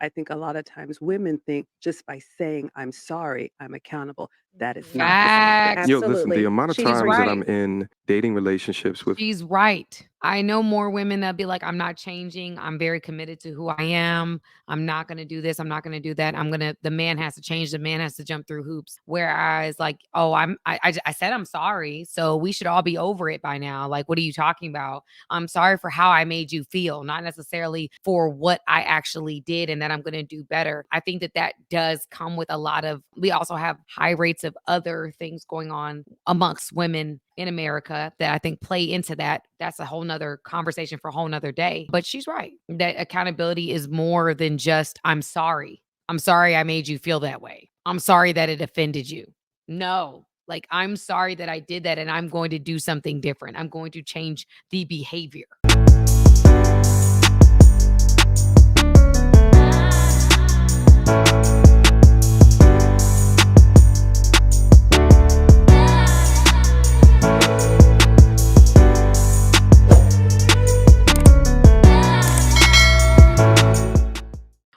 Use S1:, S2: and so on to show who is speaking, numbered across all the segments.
S1: I think a lot of times women think just by saying I'm sorry, I'm accountable. That is not the same thing.
S2: Facts.
S3: Yo, listen, the
S4: Absolutely.
S3: amount of
S2: She's
S3: times that I'm
S2: right.
S3: in dating relationships with
S2: She's right. I know more women that be like, I'm not changing. I'm very committed to who I am. I'm not going to do this. I'm not going to do that. The man has to change. The man has to jump through hoops. Whereas, like, oh, I said I'm sorry. So we should all be over it by now. Like, what are you talking about? I'm sorry for how I made you feel, not necessarily for what I actually did and that I'm going to do better. I think that does come with a lot of, we also have high rates of other things going on amongst women in America that I think play into that. That's a whole nother conversation for a whole nother day. But she's right that accountability is more than just, I'm sorry. I'm sorry I made you feel that way. I'm sorry that it offended you. No, like, I'm sorry that I did that and I'm going to do something different. I'm going to change the behavior.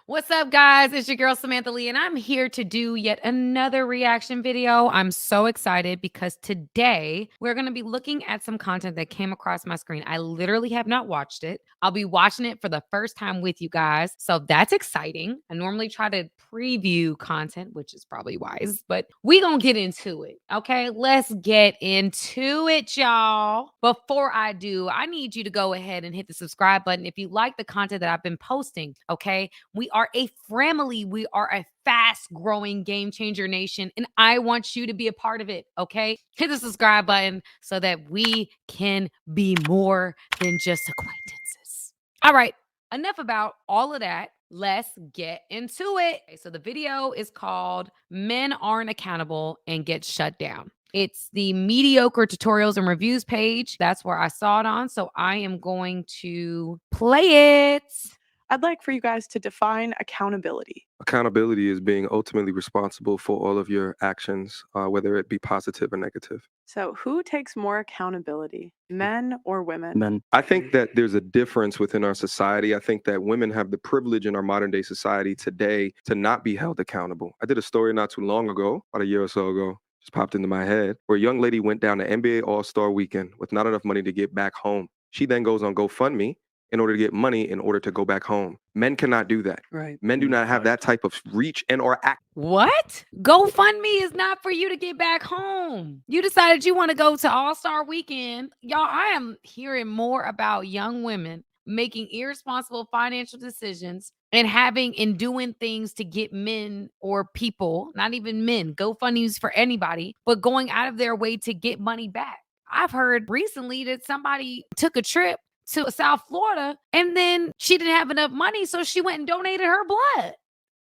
S2: What's up, guys? It's your girl, Samantha Lee, and I'm here to do yet another reaction video. I'm so excited because today we're going to be looking at some content that came across my screen. I literally have not watched it. I'll be watching it for the first time with you guys. So that's exciting. I normally try to preview content, which is probably wise, but we going to get into it. Okay, let's get into it, y'all. Before I do, I need you to go ahead and hit the subscribe button if you like the content that I've been posting. Okay, we are a family. We are a fast growing game changer nation, and I want you to be a part of it. Okay, hit the subscribe button so that we can be more than just acquaintances. All right, enough about all of that. Let's get into it. Okay, so the video is called Men Aren't Accountable and Get Shut Down. It's the mediocre tutorials and reviews page. That's where I saw it on. So I am going to play it.
S4: I'd like for you guys to define accountability.
S3: accountability is being ultimately responsible for all of your actions, whether it be positive or negative.
S4: So, who takes more accountability, men or women?
S5: Men.
S3: I think that there's a difference within our society. I think that women have the privilege in our modern day society today to not be held accountable. I did a story not too long ago, about a year or so ago, just popped into my head, where a young lady went down to NBA All-Star weekend with not enough money to get back home. She then goes on GoFundMe in order to get money in order to go back home. Men cannot do that.
S1: Right.
S3: Men do not have that type of reach and or act.
S2: What? GoFundMe is not for you to get back home. You decided you want to go to All-Star Weekend. Y'all, I am hearing more about young women making irresponsible financial decisions and having and doing things to get men or people, not even men, GoFundMe's for anybody, but going out of their way to get money back. I've heard recently that somebody took a trip to South Florida and then she didn't have enough money, so she went and donated her blood.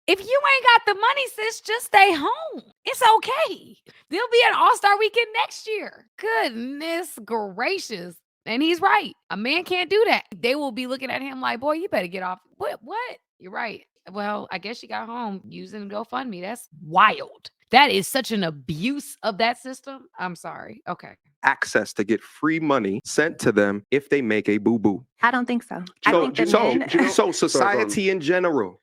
S2: If you ain't got the money, sis, just stay home. It's okay. There'll be an All-Star Weekend next year. Goodness gracious. And he's right. A man can't do that. They will be looking at him like, boy, you better get off. What? You're right. Well, I guess she got home using GoFundMe. That's wild. That is such an abuse of that system. I'm sorry. Okay.
S3: Access to get free money sent to them if they make a boo-boo.
S6: I don't think so. I
S3: So,
S6: think the
S3: so,
S6: men.
S3: so society in general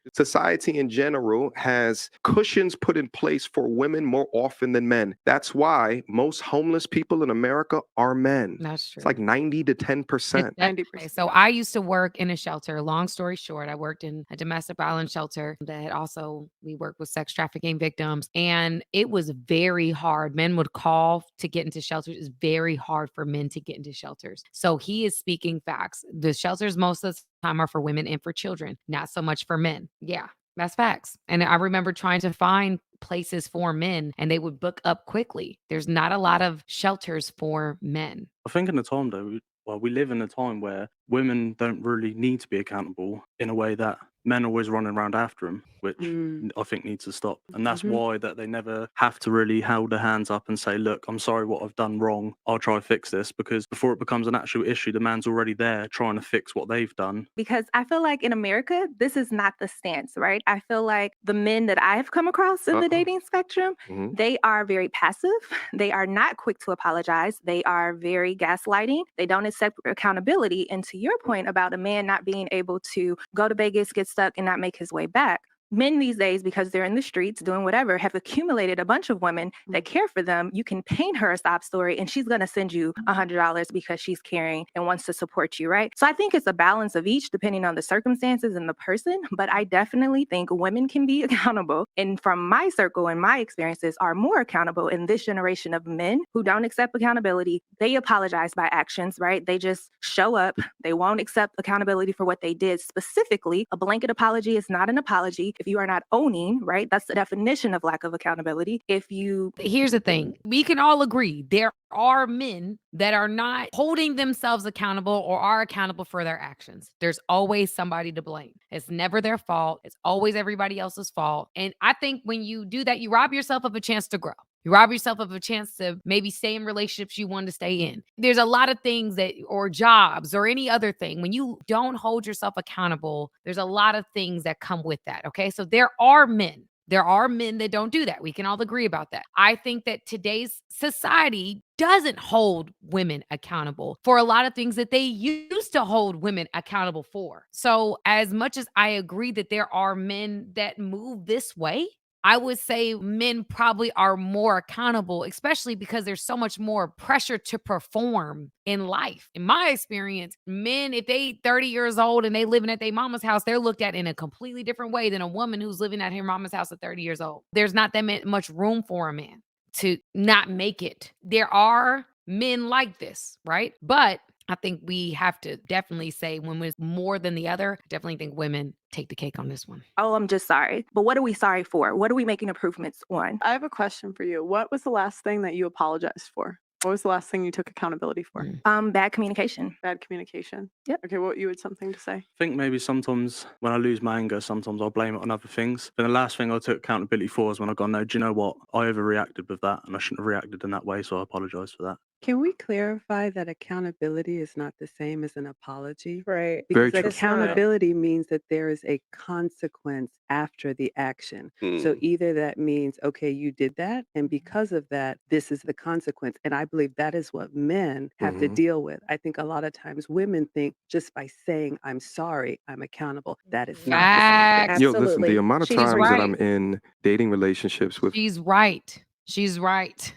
S3: has cushions put in place for women more often than men. That's why most homeless people in America are men.
S2: That's true.
S3: It's like 90 to 10%.
S4: 90%.
S2: Okay, so I used to work in a shelter. Long story short, I worked in a domestic violence shelter that also we worked with sex trafficking victims. And it was very hard. Men would call to get into shelters. It's very hard for men to get into shelters. So he is speaking facts. The shelters most of the time are for women and for children, not so much for men. Yeah, that's facts. And I remember trying to find places for men and they would book up quickly. There's not a lot of shelters for men.
S5: I think in the time though, we live in a time where women don't really need to be accountable in a way that men are always running around after them, which I think needs to stop. And that's why that they never have to really hold their hands up and say, look, I'm sorry what I've done wrong. I'll try to fix this, because before it becomes an actual issue, the man's already there trying to fix what they've done.
S6: Because I feel like in America, this is not the stance, right? I feel like the men that I've come across in the dating spectrum, they are very passive. They are not quick to apologize. They are very gaslighting. They don't accept accountability. And to your point about a man not being able to go to Vegas, get stuck, and not make his way back, men these days, because they're in the streets doing whatever, have accumulated a bunch of women that care for them. You can paint her a sob story and she's going to send you $100 because she's caring and wants to support you, right? So I think it's a balance of each depending on the circumstances and the person. But I definitely think women can be accountable. And from my circle and my experiences are more accountable in this generation of men who don't accept accountability. They apologize by actions, right? They just show up. They won't accept accountability for what they did specifically. A blanket apology is not an apology if you are not owning, right? That's the definition of lack of accountability.
S2: Here's the thing. We can all agree there are men that are not holding themselves accountable or are accountable for their actions. There's always somebody to blame. It's never their fault. It's always everybody else's fault. And I think when you do that, you rob yourself of a chance to grow. You rob yourself of a chance to maybe stay in relationships you want to stay in. There's a lot of things or jobs or any other thing. When you don't hold yourself accountable, there's a lot of things that come with that. Okay. So there are men that don't do that. We can all agree about that. I think that today's society doesn't hold women accountable for a lot of things that they used to hold women accountable for. So as much as I agree that there are men that move this way, I would say men probably are more accountable, especially because there's so much more pressure to perform in life. In my experience, men, if they 30 years old and they living at their mama's house, they're looked at in a completely different way than a woman who's living at her mama's house at 30 years old. There's not that much room for a man to not make it. There are men like this, right? But I think we have to definitely say one was more than the other. I definitely think women take the cake on this one.
S6: Oh, I'm just sorry. But what are we sorry for? What are we making improvements on?
S4: I have a question for you. What was the last thing that you apologized for? What was the last thing you took accountability for?
S6: Bad communication.
S4: Bad communication.
S6: Yep.
S4: Okay, you had something to say?
S5: I think maybe sometimes when I lose my anger, sometimes I'll blame it on other things. Then the last thing I took accountability for is when I go, no, do you know what? I overreacted with that and I shouldn't have reacted in that way. So I apologize for that.
S1: Can we clarify that accountability is not the same as an apology?
S7: Right.
S3: Very
S1: Because
S3: true.
S1: accountability means that there is a consequence after the action. So either that means, okay, you did that, and because of that, this is the consequence. And I believe that is what men have to deal with. I think a lot of times women think just by saying, I'm sorry, I'm accountable. That is not the same
S2: Facts.
S1: thing.
S3: Yo, listen, the
S7: Absolutely.
S3: amount of
S2: She's
S3: times that
S2: right.
S3: I'm in dating relationships with
S2: She's right. She's right.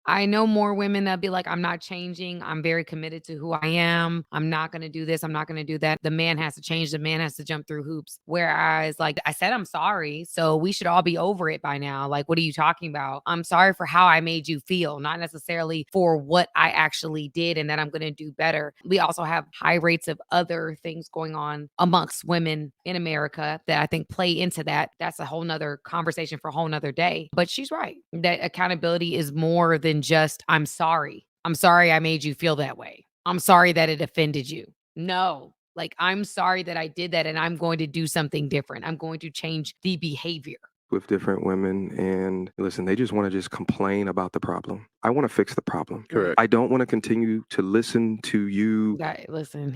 S2: I know more women that be like, I'm not changing. I'm very committed to who I am. I'm not going to do this. I'm not going to do that. The man has to change. The man has to jump through hoops. Whereas, like I said, I'm sorry. So we should all be over it by now. Like, what are you talking about? I'm sorry for how I made you feel, not necessarily for what I actually did and that I'm going to do better. We also have high rates of other things going on amongst women in America that I think play into that. That's a whole nother conversation for a whole nother day. But she's right. That accountability is more than just, I'm sorry. I'm sorry I made you feel that way. I'm sorry that it offended you. No, like, I'm sorry that I did that and I'm going to do something different. I'm going to change the behavior.
S3: With different women, and listen, they just want to just complain about the problem. I want to fix the problem.
S8: Correct.
S3: I don't want to continue to listen to you.
S2: Listen,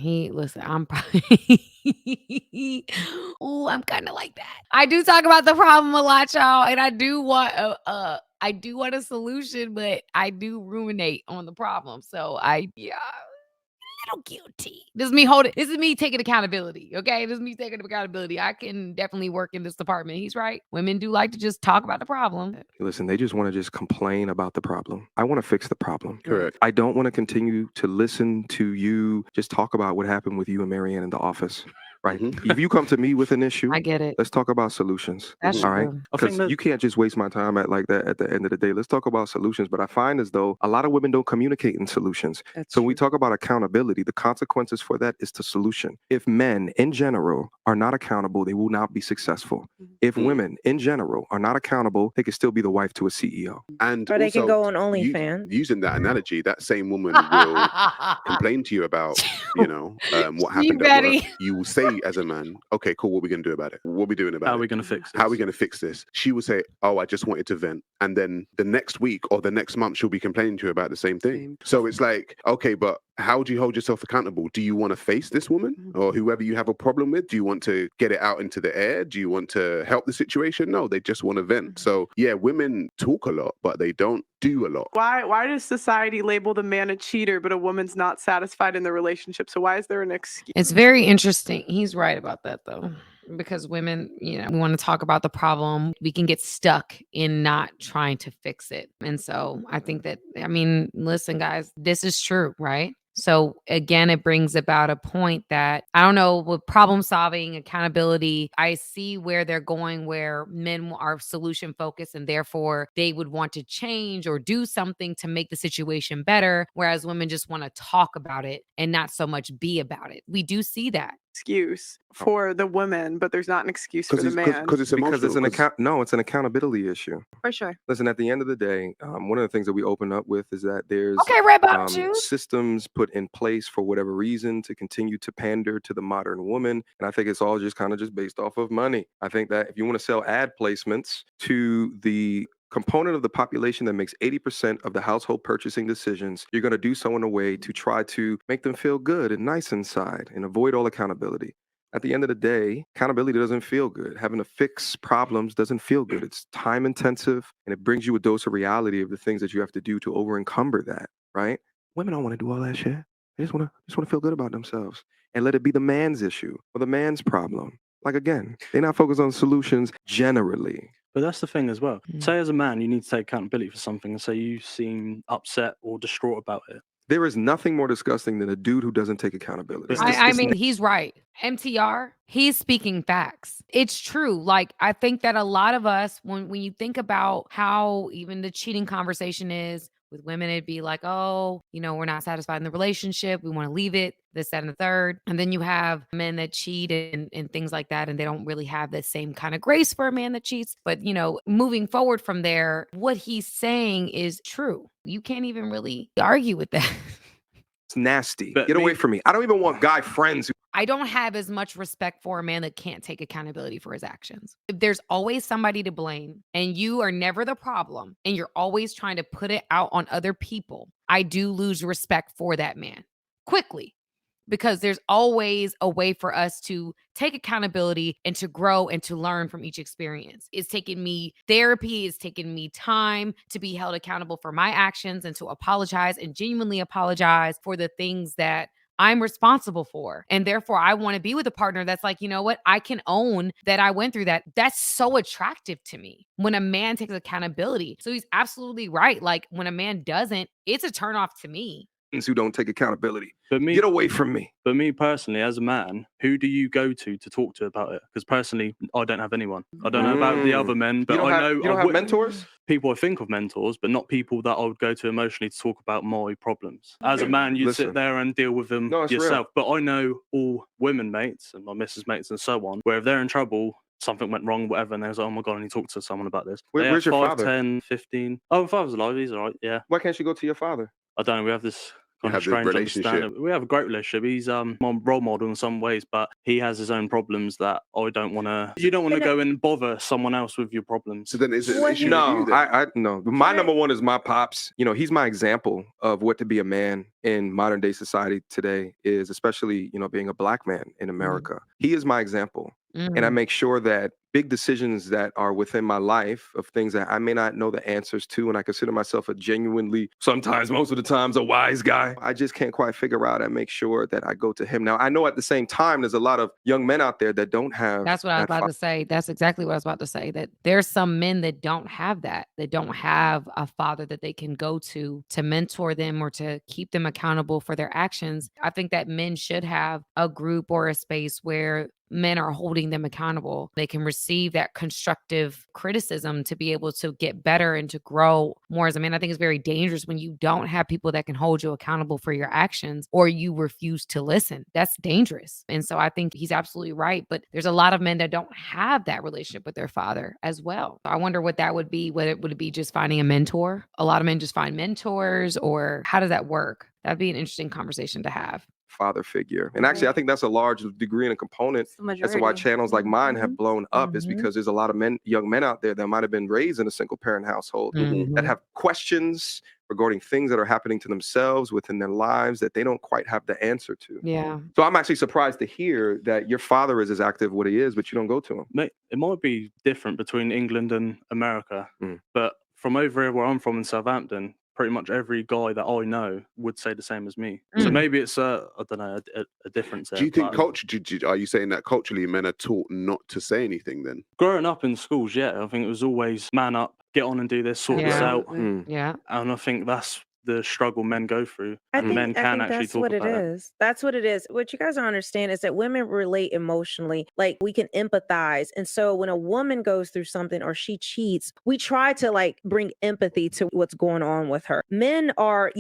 S2: I'm probably, I'm kind of like that. I do talk about the problem a lot, y'all, and I do want a solution, but I do ruminate on the problem. So little guilty. This is me taking accountability. Okay. This is me taking accountability. I can definitely work in this department. He's right. Women do like to just talk about the problem.
S3: Listen, they just want to just complain about the problem. I want to fix the problem.
S8: Correct.
S3: I don't want to continue to listen to you just talk about what happened with you and Marianne in the office. Right. If you come to me with an issue,
S2: I get it.
S3: let's talk about solutions.
S2: That's
S3: all right.
S2: true.
S3: Because you can't just waste my time like that at the end of the day. Let's talk about solutions. But I find as though a lot of women don't communicate in solutions.
S1: That's
S3: So when we
S1: true.
S3: talk about accountability, the consequences for that is the solution. If men in general are not accountable, they will not be successful. If women in general are not accountable, they can still be the wife to a CEO.
S8: And
S7: Or they can
S8: also,
S7: go on OnlyFans.
S8: using that analogy, that same woman will complain to you about, what happened at work. You will say as a man, okay, cool, what are we going to do about it? What are we doing about it?
S5: How are we going to fix this?
S8: How are we going to fix this? She will say, oh, I just wanted to vent. And then the next week or the next month, she'll be complaining to you about the same thing. So it's like, okay, but how do you hold yourself accountable? Do you want to face this woman or whoever you have a problem with? Do you want to get it out into the air? Do you want to help the situation? No, they just want to vent. So yeah, women talk a lot, but they don't do a lot.
S4: Why does society label the man a cheater, but a woman's not satisfied in the relationship? So why is there an excuse?
S2: It's very interesting. He's right about that, though. because women, we want to talk about the problem. We can get stuck in not trying to fix it. And so I think that, listen, guys, this is true, right? So again, it brings about a point that I don't know, with problem solving, accountability, I see where they're going, where men are solution focused and therefore they would want to change or do something to make the situation better, whereas women just want to talk about it and not so much be about it. We do see that.
S4: Excuse for the woman, but there's not an excuse for the man.
S8: Because it's emotional.
S3: it's an accountability issue.
S6: For sure.
S3: Listen, at the end of the day, one of the things that we open up with is that there's systems put in place for whatever reason to continue to pander to the modern woman. And I think it's all just kind of just based off of money. I think that if you want to sell ad placements to the component of the population that makes 80% of the household purchasing decisions, you're going to do so in a way to try to make them feel good and nice inside and avoid all accountability. At the end of the day, accountability doesn't feel good. Having to fix problems doesn't feel good. It's time intensive, and it brings you a dose of reality of the things that you have to do to over encumber that, right? Women don't want to do all that shit. They just want to feel good about themselves and let it be the man's issue or the man's problem. Like, again, they're not focused on solutions generally.
S5: But that's the thing as well. Say as a man, you need to take accountability for something, and say you seem upset or distraught about it.
S3: There is nothing more disgusting than a dude who doesn't take accountability.
S2: He's right. MTR, he's speaking facts. It's true. Like, I think that a lot of us, when you think about how even the cheating conversation is, with women, it'd be like, oh, we're not satisfied in the relationship. We want to leave it, this, that, and the third. And then you have men that cheat and things like that. And they don't really have the same kind of grace for a man that cheats. But, moving forward from there, what he's saying is true. You can't even really argue with that.
S3: It's nasty. Get away from me. I don't even want guy friends.
S2: I don't have as much respect for a man that can't take accountability for his actions. If there's always somebody to blame and you are never the problem and you're always trying to put it out on other people, I do lose respect for that man quickly, because there's always a way for us to take accountability and to grow and to learn from each experience. It's taken me therapy. It's taken me time to be held accountable for my actions and to apologize and genuinely apologize for the things that I'm responsible for. And therefore, I want to be with a partner that's like, you know what? I can own that I went through that. That's so attractive to me when a man takes accountability. So he's absolutely right. Like, when a man doesn't, it's a turnoff to me.
S3: Who don't take accountability.
S5: But
S3: Get away from me.
S5: But me personally, as a man, who do you go to talk to about it? Because personally, I don't have anyone. I don't know about the other men, but I know
S3: you don't have mentors?
S5: People I think of mentors, but not people that I would go to emotionally to talk about my problems. As a man, you'd sit there and deal with them yourself. Real. But I know all women mates and my missus mates and so on, where if they're in trouble, something went wrong, whatever, and they was like, oh my God, I need to talk to someone about this.
S3: Where's your father?
S5: 10, 15. Oh, my father's alive. He's all right, yeah.
S3: Why can't you go to your father?
S5: I don't know. We have this kind of
S8: have a
S5: strange relationship. We have a great relationship. He's my role model in some ways, but he has his own problems that I don't want to. You don't want to go and bother someone else with your problems.
S8: So then is it an issue?
S3: No, no. My number one is my pops. He's my example of what to be a man in modern day society today is, especially, being a black man in America. He is my example. And I make sure that big decisions that are within my life of things that I may not know the answers to, and I consider myself a genuinely, sometimes, most of the times, a wise guy, I just can't quite figure out and make sure that I go to him. Now, I know at the same time, there's a lot of young men out there that don't have.
S2: That's what I was about to say. That's exactly what I was about to say, that there's some men that don't have that. They don't have a father that they can go to mentor them or to keep them accountable for their actions. I think that men should have a group or a space where men are holding them accountable. They can receive that constructive criticism to be able to get better and to grow more as a man. I think it's very dangerous when you don't have people that can hold you accountable for your actions or you refuse to listen. That's dangerous. And so I think he's absolutely right. But there's a lot of men that don't have that relationship with their father as well. I wonder what that would be. Whether it would be just finding a mentor. A lot of men just find mentors, or how does that work? That'd be an interesting conversation to have.
S3: Father figure. And actually, I think that's a large degree and a component as to why channels like mine have blown up is because there's a lot of young men out there that might have been raised in a single parent household that have questions regarding things that are happening to themselves within their lives that they don't quite have the answer to.
S2: Yeah.
S3: So I'm actually surprised to hear that your father is as active what he is, but you don't go to him.
S5: Mate, it might be different between England and America, but from over here where I'm from in Southampton, pretty much every guy that I know would say the same as me. So maybe it's I don't know, a difference there.
S8: Do you think
S5: but
S8: are you saying that culturally men are taught not to say anything then?
S5: growing up in schools, yeah, I think it was always man up, get on and do this, sort this out.
S1: Absolutely.
S2: Yeah.
S5: And I think that's the struggle men go through,
S7: I
S5: and
S7: think
S5: men can actually
S7: that's
S5: talk
S7: what it
S5: about it.
S7: is. That's what it is. What you guys don't understand is that women relate emotionally. Like we can empathize. And so when a woman goes through something or she cheats, we try to like bring empathy to what's going on with her. Men are,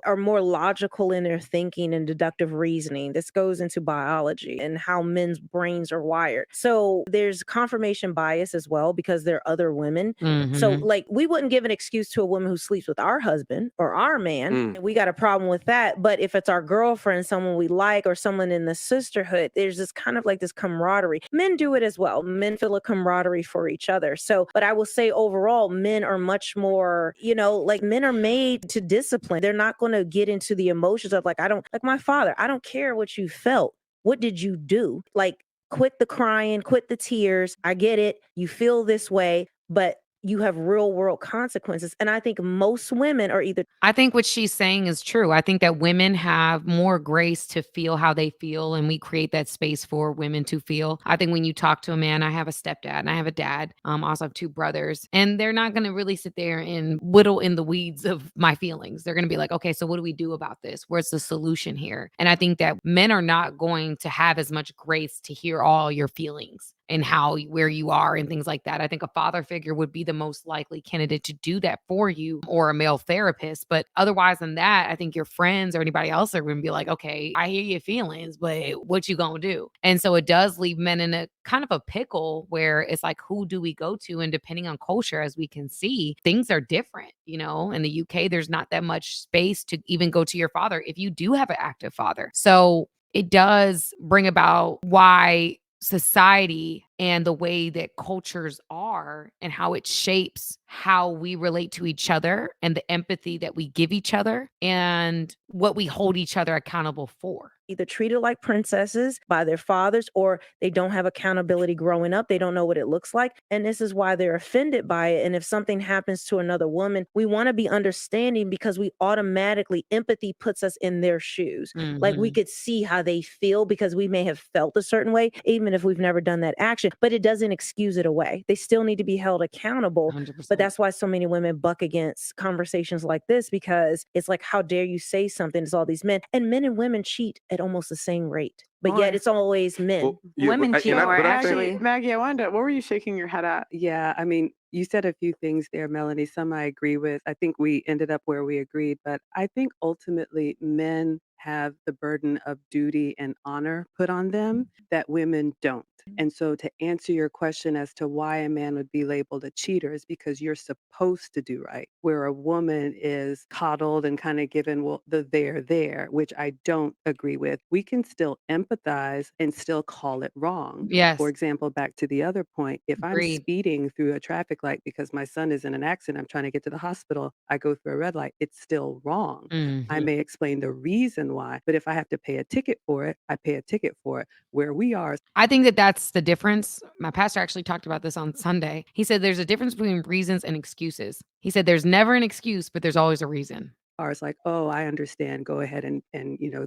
S7: are more logical in their thinking and deductive reasoning. This goes into biology and how men's brains are wired. So there's confirmation bias as well because there are other women. So like we wouldn't give an excuse to a woman who sleeps with our husband or our man. We got a problem with that. But if it's our girlfriend, someone we like, or someone in the sisterhood, there's this kind of like this camaraderie. Men do it as well. Men feel a camaraderie for each other. So, but I will say overall, men are much more, like men are made to discipline. They're not going to get into the emotions of like my father, I don't care what you felt. What did you do? Like, quit the crying, quit the tears. I get it. You feel this way, but you have real world consequences. And I think most women are either.
S2: I think what she's saying is true. I think that women have more grace to feel how they feel, and we create that space for women to feel. I think when you talk to a man, I have a stepdad and I have a dad. Also have two brothers, and they're not going to really sit there and whittle in the weeds of my feelings. They're going to be like, okay, so what do we do about this? Where's the solution here? And I think that men are not going to have as much grace to hear all your feelings and where you are and things like that. I think a father figure would be the most likely candidate to do that for you, or a male therapist. But otherwise than that, I think your friends or anybody else are going to be like, okay, I hear your feelings, but what you going to do? And so it does leave men in a kind of a pickle where it's like, who do we go to? And depending on culture, as we can see, things are different. In the UK, there's not that much space to even go to your father if you do have an active father. So it does bring about why society and the way that cultures are and how it shapes how we relate to each other and the empathy that we give each other and what we hold each other accountable for.
S7: Either treated like princesses by their fathers, or they don't have accountability growing up. They don't know what it looks like. And this is why they're offended by it. And if something happens to another woman, we want to be understanding because we automatically, empathy puts us in their shoes. Like we could see how they feel because we may have felt a certain way, even if we've never done that action, but it doesn't excuse it away. They still need to be held accountable.
S2: 100%.
S7: But that's why so many women buck against conversations like this, because it's like, how dare you say something? It's all these men, and men and women cheat at almost the same rate, but yet it's always men.
S3: Well, yeah,
S6: Women
S3: but
S6: cheat more, actually.
S4: Maggie, I wondered, what were you shaking your head at?
S1: Yeah, I mean, you said a few things there, Melanie. Some I agree with. I think we ended up where we agreed, but I think ultimately men have the burden of duty and honor put on them that women don't. And so to answer your question as to why a man would be labeled a cheater is because you're supposed to do right, where a woman is coddled and kind of given, well, the there, which I don't agree with. We can still empathize and still call it wrong.
S2: Yes.
S1: For example, back to the other point, if I'm
S2: Agreed.
S1: speeding through a traffic light because my son is in an accident, I'm trying to get to the hospital, I go through a red light, it's still wrong. I may explain the reason why, but if I have to pay a ticket for it, I pay a ticket for it. Where we are,
S2: I think that that's the difference. My pastor actually talked about this on Sunday. He said there's a difference between reasons and excuses. He said there's never an excuse, but there's always a reason.
S1: it's like, oh, I understand. Go ahead and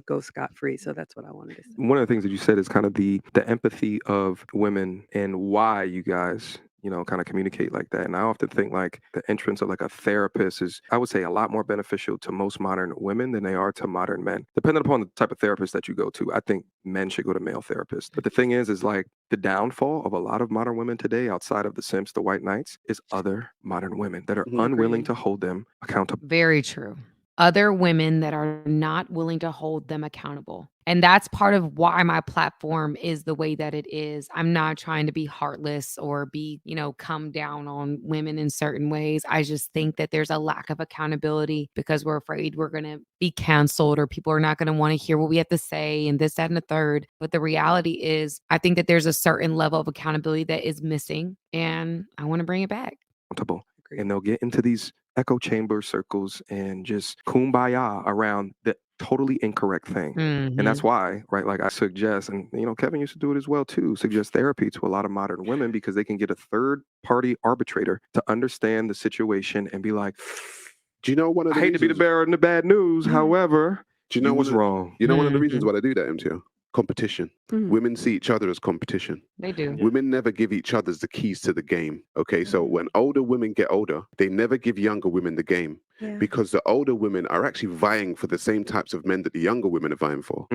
S1: go scot free. So that's what I wanted to say.
S3: One of the things that you said is kind of the empathy of women and why you guys kind of communicate like that. And I often think like the entrance of like a therapist is, I would say, a lot more beneficial to most modern women than they are to modern men. Depending upon the type of therapist that you go to, I think men should go to male therapists. But the thing is like the downfall of a lot of modern women today, outside of the simps, the white knights, is other modern women that are unwilling to hold them accountable.
S2: Very true. Other women that are not willing to hold them accountable. And that's part of why my platform is the way that it is. I'm not trying to be heartless or be, come down on women in certain ways. I just think that there's a lack of accountability because we're afraid we're going to be canceled or people are not going to want to hear what we have to say and this, that, and the third. But the reality is, I think that there's a certain level of accountability that is missing, and I want to bring it back.
S3: Accountable. And they'll get into these echo chamber circles and just kumbaya around the totally incorrect thing. And that's why, right, like I suggest, and Kevin used to do it as well too, suggest therapy to a lot of modern women because they can get a third party arbitrator to understand the situation and be like,
S8: Do you know one of the
S3: I hate to be the
S8: reasons?
S3: bearer of the bad news. However,
S8: Do you know
S3: you was wrong.
S8: You know one of the
S2: Mm-hmm.
S8: reasons why they do that, MTO? Competition. Women see each other as competition.
S2: They do.
S5: Yeah.
S8: Women never give each other the keys to the game. Okay, so when older women get older, they never give younger women the game because the older women are actually vying for the same types of men that the younger women are vying for.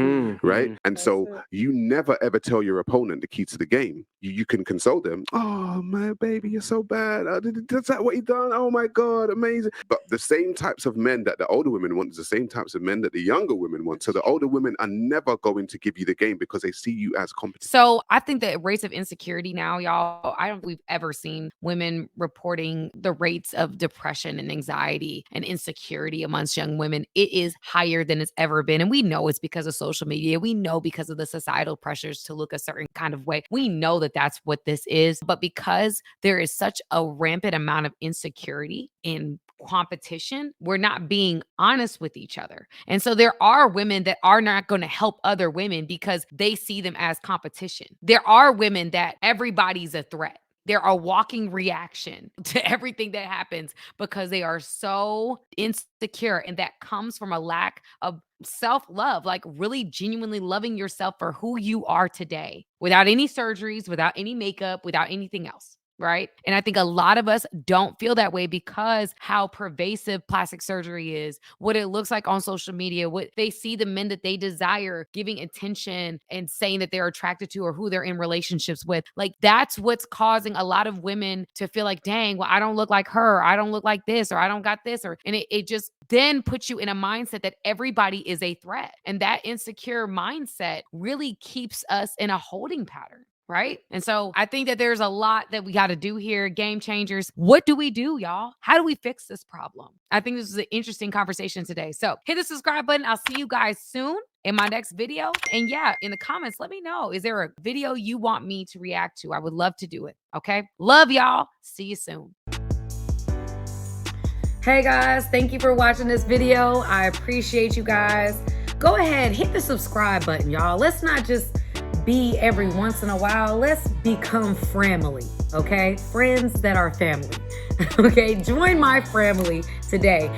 S8: Right? And so you never ever tell your opponent the key to the game. You can console them. Oh, my baby, you're so bad. That's that what he done? Oh my God, amazing. But the same types of men that the older women want is the same types of men that the younger women want. So the older women are never going to give you the game because they see you as competent.
S2: So I think the rates of insecurity now, y'all, I don't think we've ever seen women reporting the rates of depression and anxiety and insecurity amongst young women. It is higher than it's ever been. And we know it's because of social media. We know because of the societal pressures to look a certain kind of way. We know that that's what this is. But because there is such a rampant amount of insecurity in competition, we're not being honest with each other. And so there are women that are not going to help other women because they see them as competition. There are women that everybody's a threat. They're a walking reaction to everything that happens because they are so insecure. And that comes from a lack of self-love, like really genuinely loving yourself for who you are today without any surgeries, without any makeup, without anything else. Right. And I think a lot of us don't feel that way because how pervasive plastic surgery is, what it looks like on social media, what they see the men that they desire giving attention and saying that they're attracted to or who they're in relationships with. Like that's what's causing a lot of women to feel like, dang, well, I don't look like her. I don't look like this, or I don't got this, or, and it just then puts you in a mindset that everybody is a threat. And that insecure mindset really keeps us in a holding pattern. Right. And so I think that there's a lot that we got to do here. Game changers. What do we do, y'all? How do we fix this problem? I think this is an interesting conversation today. So hit the subscribe button. I'll see you guys soon in my next video. And yeah, in the comments, let me know. Is there a video you want me to react to? I would love to do it. Okay. Love y'all. See you soon. Hey guys, thank you for watching this video. I appreciate you guys. Go ahead, hit the subscribe button, y'all. Let's not just be every once in a while. Let's become family, okay? Friends that are family, okay? Join my family today.